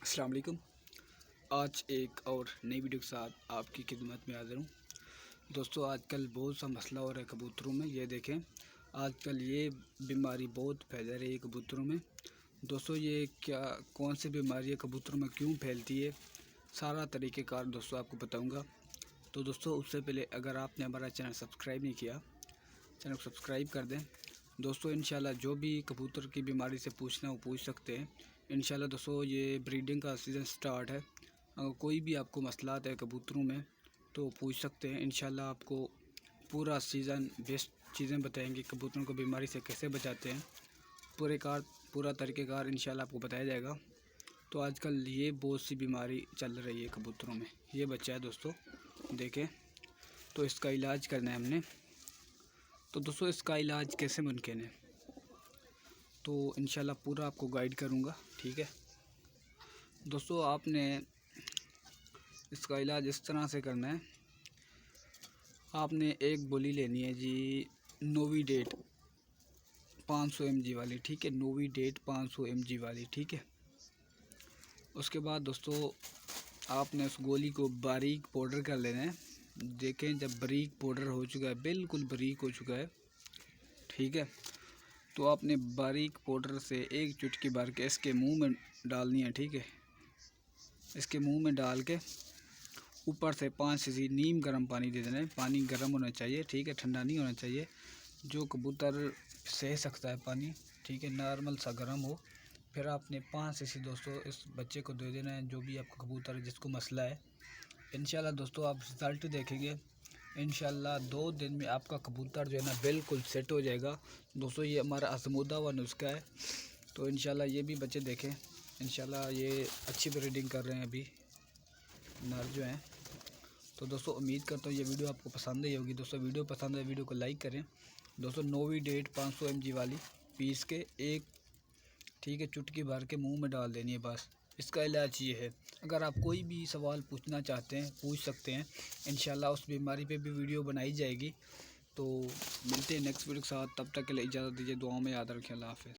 अस्सलाम वालेकुम। आज एक और नई वीडियो के साथ आपकी खिदमत में हाज़िर हूँ। दोस्तों, आजकल बहुत सा मसला हो रहा है कबूतरों में। ये देखें, आजकल ये बीमारी बहुत फैल रही है कबूतरों में। दोस्तों, ये कौन सी बीमारी है, कबूतरों में क्यों फैलती है, सारा तरीक़ेकार दोस्तों आपको बताऊँगा। तो दोस्तों, उससे पहले अगर आपने हमारा चैनल सब्सक्राइब नहीं किया, चैनल को सब्सक्राइब कर दें। दोस्तों, इंशाल्लाह जो भी कबूतर की बीमारी से पूछना वो पूछ सकते हैं। इंशाल्लाह दोस्तों, ये ब्रीडिंग का सीज़न स्टार्ट है। अगर कोई भी आपको मसलात है कबूतरों में तो पूछ सकते हैं। इंशाल्लाह आपको पूरा सीज़न बेस्ट चीज़ें बताएंगे, कबूतरों को बीमारी से कैसे बचाते हैं, पूरा तरीक़ेकार इंशाल्लाह आपको बताया जाएगा। तो आजकल ये बहुत सी बीमारी चल रही है कबूतरों में। ये बच्चा है दोस्तों, देखें, तो इसका इलाज करना है हमने। तो दोस्तों, इसका इलाज कैसे मुमकिन है, तो इंशाल्लाह पूरा आपको गाइड करूँगा, ठीक है। दोस्तों, आपने इसका इलाज इस तरह से करना है। आपने एक गोली लेनी है जी, नोविडेट 500 mg वाली, ठीक है। नोविडेट 500 mg वाली, ठीक है। उसके बाद दोस्तों, आपने उस गोली को बारीक पाउडर कर लेना है। देखें, जब बारीक पाउडर हो चुका है, बिल्कुल बारीक हो चुका है, ठीक है, तो आपने बारीक पाउडर से एक चुटकी भर के इसके मुंह में डालनी है, ठीक है। इसके मुंह में डाल के ऊपर से 5 सीसी नीम गर्म पानी दे देना है। पानी गर्म होना चाहिए, ठीक है, ठंडा नहीं होना चाहिए। जो कबूतर सह सकता है पानी, ठीक है, नॉर्मल सा गर्म हो। फिर आपने 5 सीसी दोस्तों इस बच्चे को दे देना है, जो भी आपका कबूतर है जिसको मसला है। इंशाल्लाह दोस्तों, आप रिज़ल्ट देखेंगे। इंशाल्लाह 2 दिन में आपका कबूतर जो है ना बिल्कुल सेट हो जाएगा। दोस्तों, ये हमारा आजमूदा हुआ नुस्खा है। तो इंशाल्लाह ये भी बच्चे देखें। इंशाल्लाह ये अच्छी ब्रीडिंग कर रहे हैं अभी नर जो हैं। तो दोस्तों, उम्मीद करता हूँ ये वीडियो आपको पसंद आई होगी। दोस्तों, वीडियो पसंद है वीडियो को लाइक करें। दोस्तों, नोविडेट 500 mg वाली पीस के एक, ठीक है, चुटकी भर के मुंह में डाल देनी है, बस। इसका इलाज ये है। अगर आप कोई भी सवाल पूछना चाहते हैं पूछ सकते हैं। इंशाल्लाह उस बीमारी पे भी वीडियो बनाई जाएगी। तो मिलते हैं नेक्स्ट वीडियो के साथ। तब तक के लिए इजाज़त दीजिए। दुआओं में याद रखें। अल्लाह हाफ़िज़।